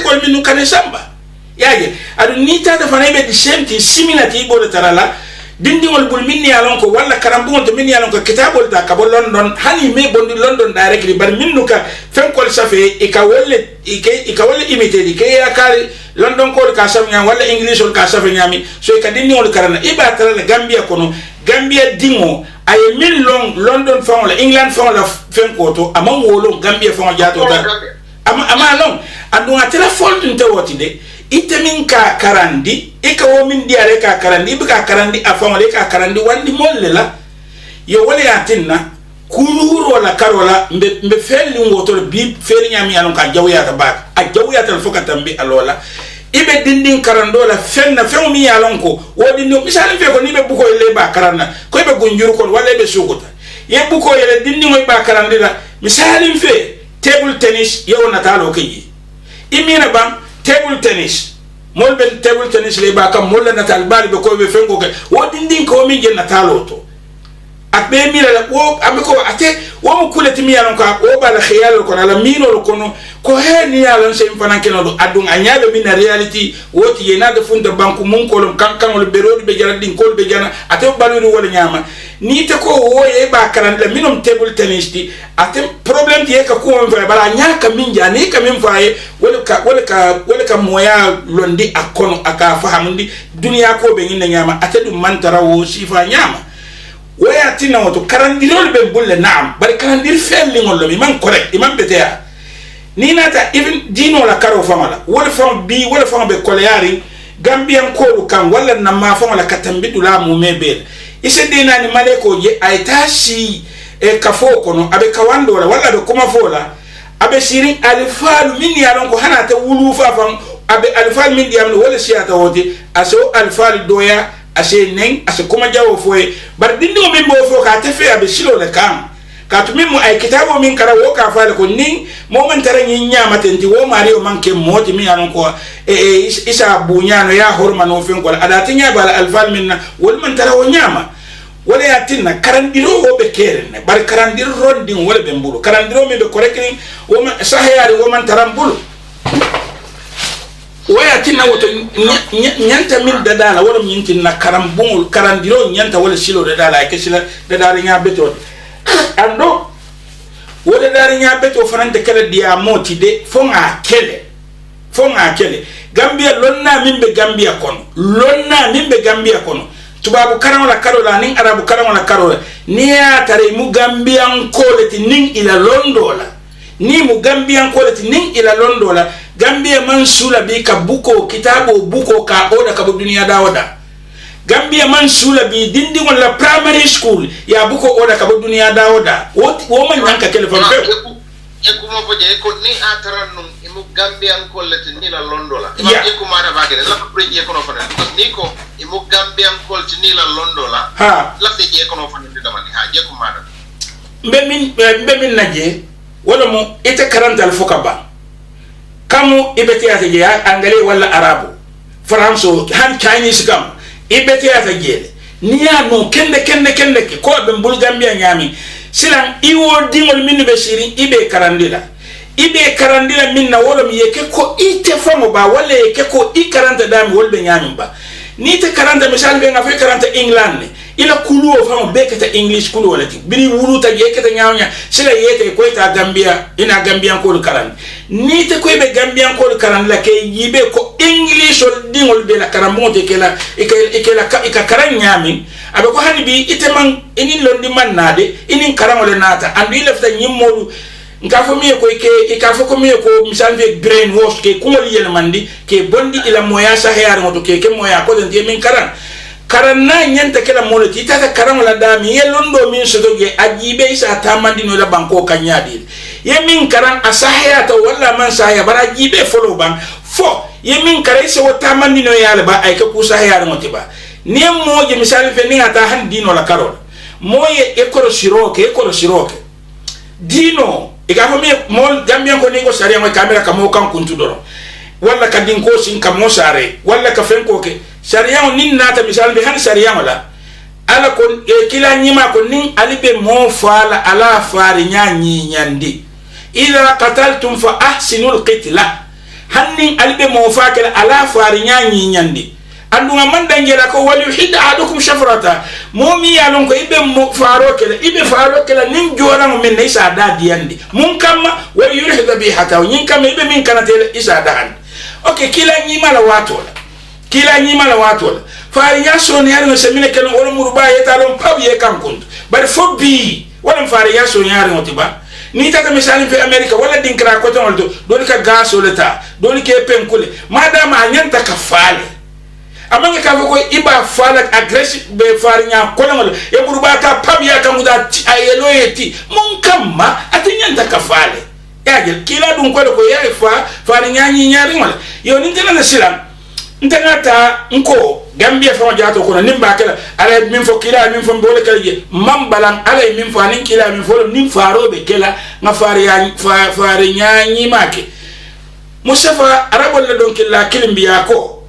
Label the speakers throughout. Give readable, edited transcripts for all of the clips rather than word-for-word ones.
Speaker 1: ko min kan samba yaje adu ni ta da fana be di senti similati bo tarala dindingol bul minni alon ko walla karambugol to minni alon ko kitabol ta ka bo London hani me bondi London directly bar minnuka fen kol safe e ka wolle imité di ke ya kali London ko ka safe nyam walla English ka safe nyami so e ka dindingol karana iba tarala Gambia kono Gambia dingo ay min long London fon la England fon la fen ko to amon wolo Gambia fon jato ta ama long andu atela foldin te woti de itemin ka karandi e ka wo min diare ka karandi be ka karandi afon le ka karandi wandi molle la yo wala yatinna kuluro la karola mbe felli ngoto bi feri nyami alon ka jawya ta ba a jawya ta foka tambi alola ibe dindin karando la fenna fen mi alon ko wodi no misali fe ko ni be buko le ba karanda ko be gunjuru ko wala be sugota ye buko yele dindin mo ba karandi la misali fe table tennis yo na talo kay imina bam table tennis mol ben table tennis le ba kam mol na tal bal be ko be fengo ke wodi ndin ko mi gen na talo to akbe mira la wo amiko ate wo mo kuleti mi alon ka o bala khiyal ko la mino ko no ko he ni alon se mfana keno do adun anyalo min reality woti yena de funda banku mun ko lon kan wol berodi be jara din ko be jana ate baluri wala nyama ni te ko wo e ba karan la minom table tennis ti ate problem ti e ka ko on fa bala nyaka min jani ka min fa e wala ka moya londi akono aka fahamundi dunia ko be ngi nyama ate dum mantara wo sifa nyama waya tina wato karandirol be bulle naam bari karandir felli ngol mi man correct imam betea ni nata even dino la karo famala wala fam bi wala fam be koleari gambian ko kan wala na ma famala katambidu la mu mebe ise dina ni maleko je aitashi e kafo kono abe kawando wala be kuma fola abe sirin alfalu min yalon ko hanata wulu fafam abe alfal min diam wala siata wote aso alfal doya ase neng ase kuma jawo foye bar dindi o min bo fo ka tefe abe silo le kam ka to min mo ay kitabo min kara wo ka faale ko ning mo man tara nyi nyama tenti wo mari o manke moti mi anon ko isa bunyano ya horma no fen ko ada tinya bala alfal minna wol man tara wo nyama wala yatinna karandiro wo be keren bar karandiro rondin wala be mbulu karandiro mi be korekni wo man sahayari wo man tarambulu waya tinna woto nyanta min dadala wala nyintinna karambungul karandiro nyanta wala silo dadala ke sila dadala nya beto ando wala dadala nya beto fanante kala dia moti de fonga kele Gambia lonna min be Gambia kono tubabu karangola karola nin arabu karangola karola ni ya tare mu Gambian koleti nin ila londola ni mu Gambian koleti nin ila londola Gambia man sula bi ka buko kitabo buko ka oda ka dunia dawoda Gambia man sula bi dindi wala primary school ya buko oda ka dunia dawoda wo man nanka kele fam fe
Speaker 2: e kuma boje ko ni ataranum imu Gambian koleti ni la londola e ko mana bagere la preje ko no fana ni ko imu Gambian koleti ni la londola la preje ko no fana damani ha je ko mana mbe min naje wala mo ite karanta al fokaba kamu ibeti ata je angale wala arabu faranso han chinese gam ibeti ata je niya no kende ko be mbul Gambia nyami silan iwo dingol min be sirin ibe karandila minna wala mi yeke ko ite famo ba wala yeke ko i karanta dami wolbe nyami ba ni te karanta misal be ngafe karanta England ila kuluo famo be kata English kulu wala ti biri wulu ta yeke ta nyawnya sila yete ko ita Gambia ina Gambian ko karan ni te ko be Gambian ko karan la ke yibe ko English ol dingol be la karamote kela ikela karan nyami abe ko hani bi ite man inin londi man nade inin karamole nata andu ilafta nyimmolu ngafo mi ko ke ikafo ko mi ko misal ve brain wash ke ko li yel mandi ke bondi ila moya sa hayar ngoto ke moya ko den min karan na nyanta kala moloti tata karam la dami ye londo min so doge ajibe isa tamandi no la banko kanyadi ye min karan asahaya to walla man sahaya bara jibe folo ban fo ye min karai se wata mandi no yale ba ay ka ku sahaya ngoto ba ni moje misali fe ni ata han dino la karol moye ekoro siroke dino igafo mi mol Gambian ko ni ko sariya mo kamera kamo kan kuntudoro walla ka din ko sin kamo sare walla ka fen ko ke sariya nin nata misali be han sariya wala ala ko kila nyima ko nin alibe mo fala ala fari nyanyi nyandi ila qataltum fa ahsinul qitla
Speaker 1: hannin albe mo fakala ala fari nyanyi nyandi andunga mandangela ko wal yuhid ahadukum shafrata momi yalon ko ibe mo faro kala nin jora mo men isa da diandi mun kamma wal yuhid bi hata nin kam ibe min kanate isa da han okay kila nyima la watola fari ya so ne yar no semine kala wala muruba yetalon pawiye kan kuntu bar fobi wala fari ya so yar no tiba ni tata misali fi America wala dinkra ko ton do ka gaso leta do ke penkule madama nyanta ka fale amanga ka ko iba fala aggressive be farinya ko ngol e buruba ka pabya ka muda ayelo yeti mun kamma atinyanta ka fale yaje kila dum ko ya farinya nyi nyari ngol yo ni tena na silam ntangata nko Gambia fa jato ko nimba kala ala min fo kila min fo bole kala je mambalan ala min fo anin kila min fo nim faro be kala nga fare nyanyi make musafa arabol la don kila kilimbiya ko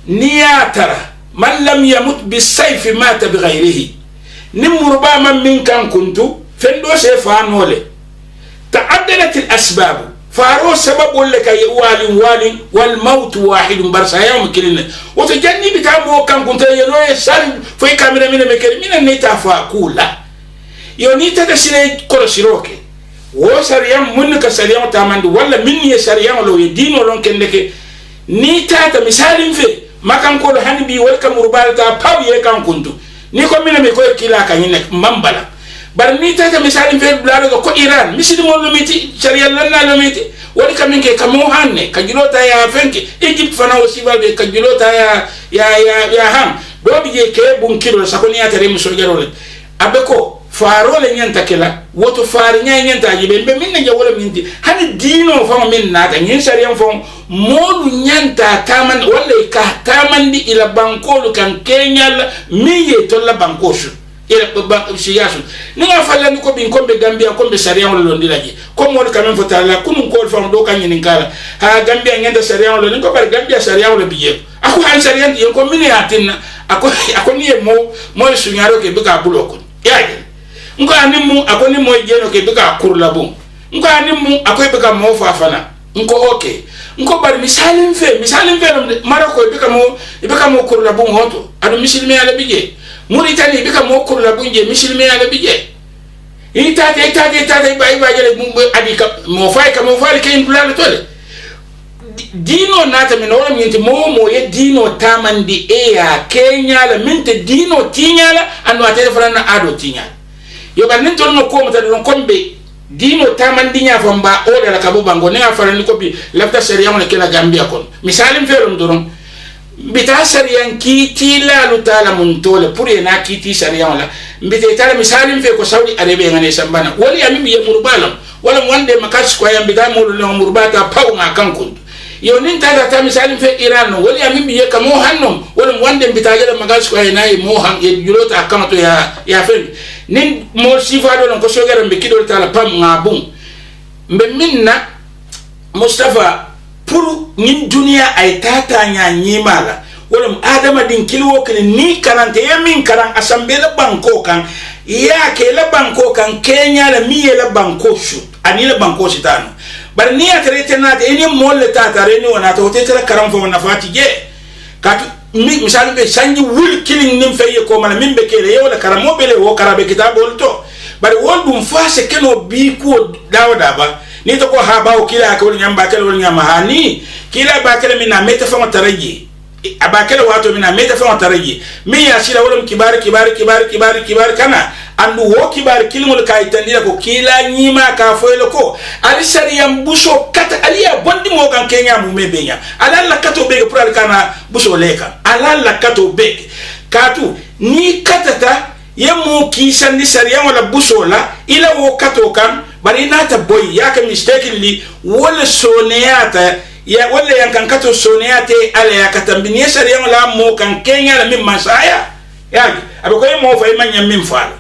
Speaker 1: niyatara man lam yamut bisayf mata bighayrihi nim murba man min kan kuntu fendo se fa nole ta'addadat al asbab faro sababu laka walin wal maut wahid barsa yawm kilin wato janni bitamo kan kunta yelo sal foi kamera mina mekere mina neta fa kula yo ni ta sire ko siroke wo sariyam mun ka sariyam tamandi wala min ye sariyam lo yedino lon kendeke ni ta misalin fe makan ko hanbi wal kamurba ta pawiye kan kuntu ni ko mina me ko kila kan yin mambala bar ni tata misali fe blado ko Iran misidi mo lumiti sharia lanna lumiti woni kaminke kamo hanne kajilota ya fenke Egypt fana wasiba be kajilota ya ham do bije ke bun kilo sakoni ya tare musogero le abeko faro le nyanta kala woto fari nyanta jibe be minna jawala minti hani dino fa min nata nyin sharia fa modu nyanta taman wala ka tamandi ila bankolu kan Kenya miye to la bankoshu ila siyasu ninga falla ni ko bin kombe Gambia kombe sharia wala ndilaji ko mo ka men fotala kunun ko fa do kan yin kala ha Gambia ngenda sharia wala ni ko bar Gambia sharia wala biye ako han sharia ndi ko mini atinna ako ni mo sunyaro ke buka buloko yaje ngo animu ako ni mo jeno ke buka kurla bu ngo animu ako buka mo fafana ngo okay ngo bar misalin fe marako buka mo kurla bu hoto adu misilme ala biye Muritani bika mo kurla bunje misilme ala bije ita ba jale adika mo fay ke implan tole dino nata min wala minti mo ye dino tamandi ya Kenya la minti dino tinyala anu atere frana ado tinya yo bar nin tolno ko mata don kombe dino tamandi nya famba o la kabo bango ne afara ni ko bi lafta sharia mo kala Gambia kon misalim ferum doron bita sariyan kiti la lutala muntole pure na kiti sariyan la mbite tala misalin fe ko Saudi Arabia ngane sambana wali ambi ya murbalam wala wande makas ko yam bita mo lo murbata paw nga kankun yo nin tala ta misalin fe Iran wali ambi ya kamo hannom wala wande bita jala makas ko nay mo han e julota kamato ya fe nin mo sifa do ko sogara mbe kido tala pam ngabum mbe minna Mustafa pour nin dunia ay tata nya nyimala wala adama din kilwo kile ni karante yamin karan asambela banko kan ya ke la banko kan Kenya la miye la banko shu ani la banko sitano bar ni atrete na de ni molle tata reni wana to tetara karam fo na fati je katu mi misali be sanji wul killing nim feye ko mala mimbe kele wala karamo bele wo karabe kitabol to bar wol dum fase keno bi ko dawda ba ni to ko ha bawo kila ko nyamba kala wol nyama hani kila ba kala mina meta fa taraji abakala wato mina meta fa taraji mi ya shira wol kibar kana andu wo kibar kilmul kay tandira ko kila nyima ka foyelo ko ali sariyam buso kata aliya bondi mo kan Kenya mu mebenya ala la kato be pour al kana buso leka ala la kato be katu ni katata yemu kisandi sariyam wala buso la ila wo kato kan bari nata boy yaka mistakenly wala soneyata ya wala yankan kato soneyate ala yakatambini sariyam la mo kan Kenya la mimma saya yagi abako mo fa imanya mimfala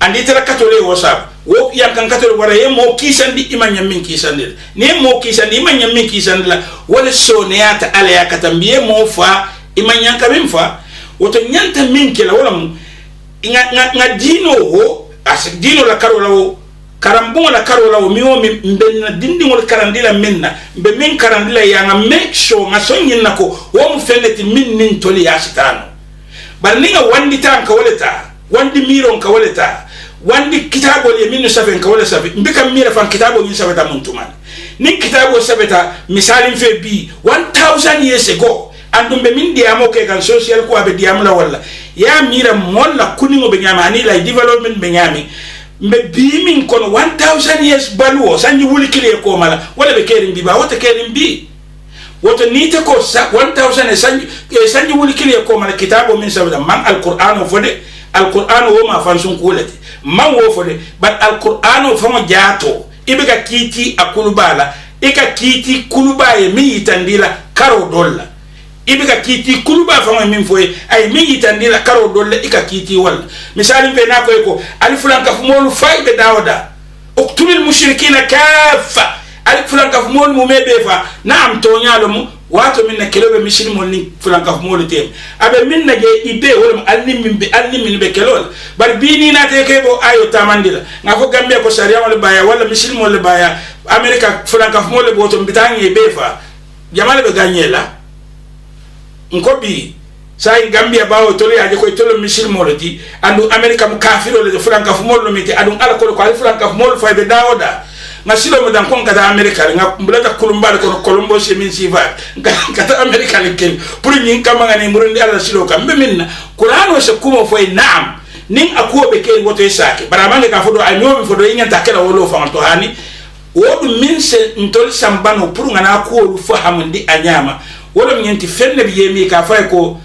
Speaker 1: andi tara kato le wosab wo yankan kato wara yemo kisandi imanya min kisandi ne mo kisandi imanya min kisandi la wala soneyata ala yakatambiye mo fa imanya kamimfa woto nyanta min kila wala nga dino ho as dino la karola wo karambunga la karola o miwo mbenna dindi ngol karandila minna mbe min karandila ya nga make sure nga sonyin nako wo mu feneti min nin toli ya sitano bar ninga wandi tan ka waleta wandi miro ka waleta wandi kitabo le minno safen ka wala safe mbika mira fan kitabo ni sabata muntuman nin kitabo sabata misalin fe bi 1000 years ago andum be min diamo ke kan social ko abe diamo la wala ya mira molla kuningo be nyama ani la development be nyami mbe bimin kono 1000 years baluo sanji wuli kile ko mala wala be kerin bi ba wata kerin bi woto nite ko 1000 sanji wuli kile ko mala kitabo min sabata man alquran fode alquran wo ma fansun kulati man wo fode but alquran famo jato ibega kiti akulubala ika kiti kulubaye mi yitandila karo dolla ibega kiti kuluba famo min foye ay mi yitandila karo dolla ika kiti wal misali be na ko alifulan kaf molu faybe dawda uqtulul mushrikina kaffa alifulan kaf molu mumebe fa naam to nyalo mu wato min na kelobe mishin mol ni fulan kaf molu tem abe min na je ibe wala alni min be kelol bar bini na te kebo ayo tamandila ngafo gambe ko sharia wala baya wala mishin mol baya america fulan kaf mol boto bitangi be fa jamale be ganyela nkobi sai gambia bawo tole aje ko tole mishin mol di andu america mu kafiro le fulan kaf mol miti adu ala ko fulan kaf mol fa be dawoda nga silo mo dan kon kata america nga mbulata kulumbal ko colombo se min sifa kata america kel pour nyin kama ngani murundi ala silo kam minna qur'an se kuma foy naam nin akuo be kel woto isake baramange ka fodo anyomi fodo inganta kala wolo fa to hani wodu min se ntol sambano pour ngana ko lu fahamundi anyama wala nyenti fenne bi yemi ka fay ko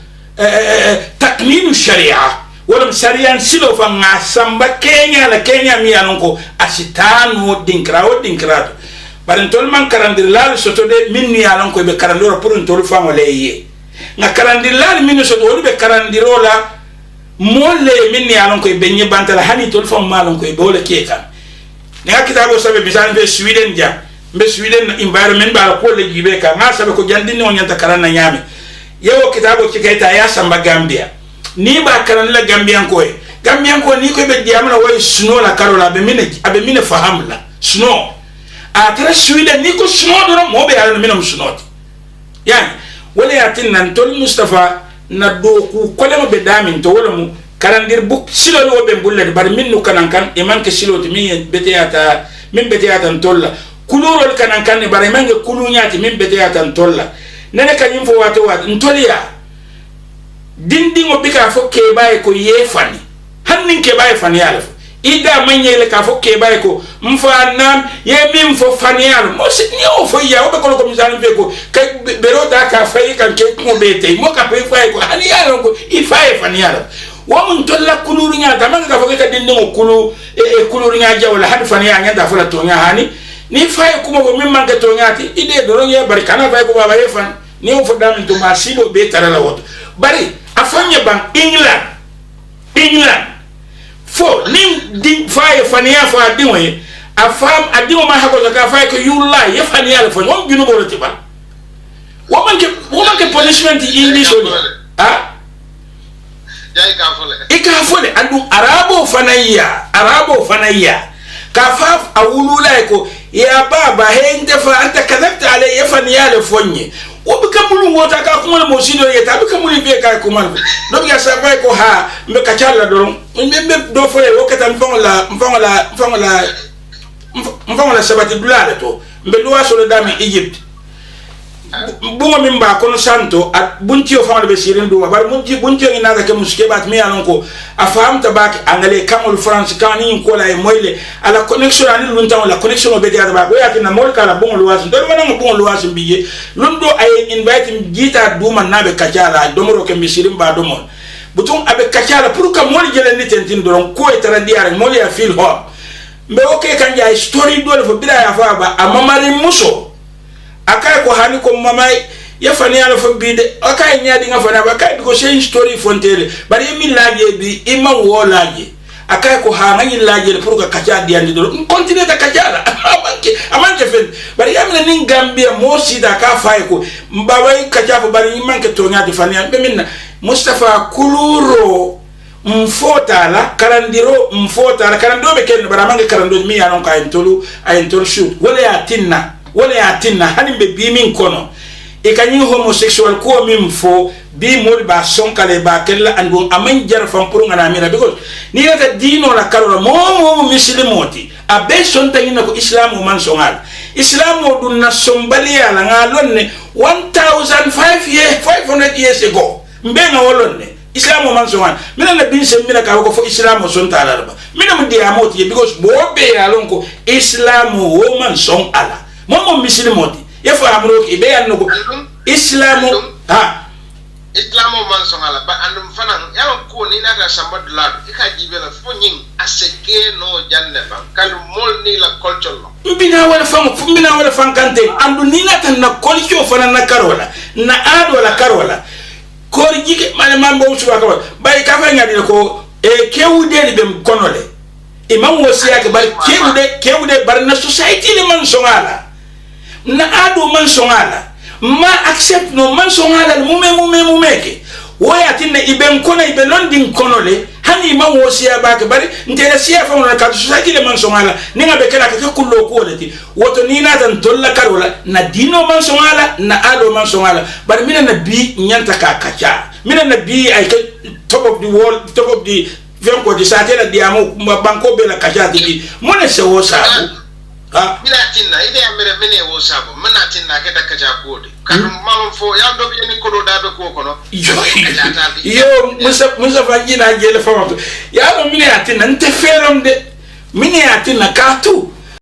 Speaker 1: takminu sharia wala sharia silo fa nga samba Kenya la Kenya mi anonko asitano dinkrao bar ntol man karandir lal soto de min ni anonko be karandiro pour ntol fa wala ye nga karandir lal min soto wala be karandiro la molle min ni anonko be nyi bantala hani tol fa malonko be wala keta nga kitabo sabe bisan be Sweden ja be Sweden environment ba ko le jibe ka nga sabe ko jandini on nyanta karana nyame yewo kitabo kikaita ya samba Gambia ni ba karan la gambian ko ni ko be diamna way suno la karola be mine fahamla suno a tra Sweden ni ko suno do mo be ala minam sunoti yani wala yatin nan tol Mustafa na do ku kolema be damin to wala mu karandir buk silo lo be bulle bar minnu kanan kan e manke silo to min beteyata tolla kulurol kanan kan bar manke kulunyati min beteyata tolla nene kanyim fo wato ntoliya dindi ngo bika fo kebaye ko yefani hannin kebaye fani yalf ida manyele ka fo kebaye ko mfa nam ye min fo fani yal mo se ni o fo ya o be ko misali be ko ke bero da ka fay kan ke ko bete mo ka fay ko hani yal ko ifaye fani yal wa mun tolla kuluru nya da man ka fo ka dindi ngo kulu kuluru nya jawla had fani ya nya da fo la to nya hani ni fay ko mo min man ka to nya ti ide do nya bari kana fay ko baba yefan ni o fo dam to ma sido be tarala woto bari afanya bang England fo nin din faye fania fa dinwe afam adimo ma hako ka faye ko you lie ye fania le fo won ginu bo tiba woman ke punishment English oni ha
Speaker 2: jay ka fole
Speaker 1: ika fole andu arabo fanaya ka fa awulula ko ya baba hende fa anta kadhabta alayhi ye fania le fonye obikamulu ngota ka kuma mo sido yeta obikamulu be ka kuma do ya sabai ko ha mbe kachala do mbe do fole wakata mfongola sabati dulale to mbe luwa solo dami Egypt bunga mimba kono santo bunti o fama be sirin do bar bunti ngi naga ke muske bat mi alon ko afam tabak angale kamul France kani ko la e moyle ala connection ani lunta la connection be dia ba ko yati na mol kala bunga luwas do wana bunga luwas biye lundo ay invite jita duma nabe kachala domoro ke misirim ba domon butun abe kachala pour ka mol jele ni tentin do ko e tara diare mol ya feel ho mbe okay kan ya story do le fo bida ya fa ba amamari muso akay ko hani ko mamay ya fani ala fo bide akay nyaadi nga fana ba kay ko sey story fontele bari mi laaje bi imma wo laaje akay ko ha ngani laaje pour ka kacha diandi do continue ta kacha amanke fen bari yamna nin Gambia mo sida ka fay ko mbaway kacha fo bari manke to nyaadi fani be minna Mustafa kuluro mfotala karandiro mfotala karando be ken baramange karando mi yanon ka entolu shoot wala ya tinna hanim be bimin kono e kanyi homosexual ko min fo bi mol ba son kale ba kella andu aman jar fam pour ngana mira because ni ta dino la karola mo muslimoti abe son tangina ko islam man songal islam dun na sombali ala ngalonne 1500 years ago mbenga wolonne islam man songal mina na bin sem mina ka ko fo islam son tala ba mina mu dia moti because bo be alonko islam man son ala mo muslimoti ya fa amro ke be yanno islamu ha
Speaker 2: islamu man songala ba andum fanan ya ko ni na ga samba dulado ika jibela fo nyin aseke no janne ba kal mol ni la culture no
Speaker 1: mbina wala fam kante andu ni na tan na culture fanan na karola na ado la karola ko jike mane mambo suwa ko bay ka fa ngadi ko e kewude ni bem konole imam wasiya ke bar kewude bar na society ni man songala na ado man songala ma accept no man songala mumeke waya tinna iben kona ibe londin konole hani man wosiya ba ke bari ndere siya fa na ka society le man songala ninga be kala ka kullo ko lati woto ni na tan dolla karola na dino man songala na ado man songala bari mina na bi nyanta ka kacha mina na bi ay top of the world top of the venko di satela diamo banko be la kacha di mona se wo sabu ha
Speaker 2: mina tinna ide amere mene wo sabu mana tinna ke takka ja kodi kan mam fo ya do bi ni ko do dabe ko kono
Speaker 1: yo musa fajina jele famato ya do mine atinna nte ferom de mine atinna ka tu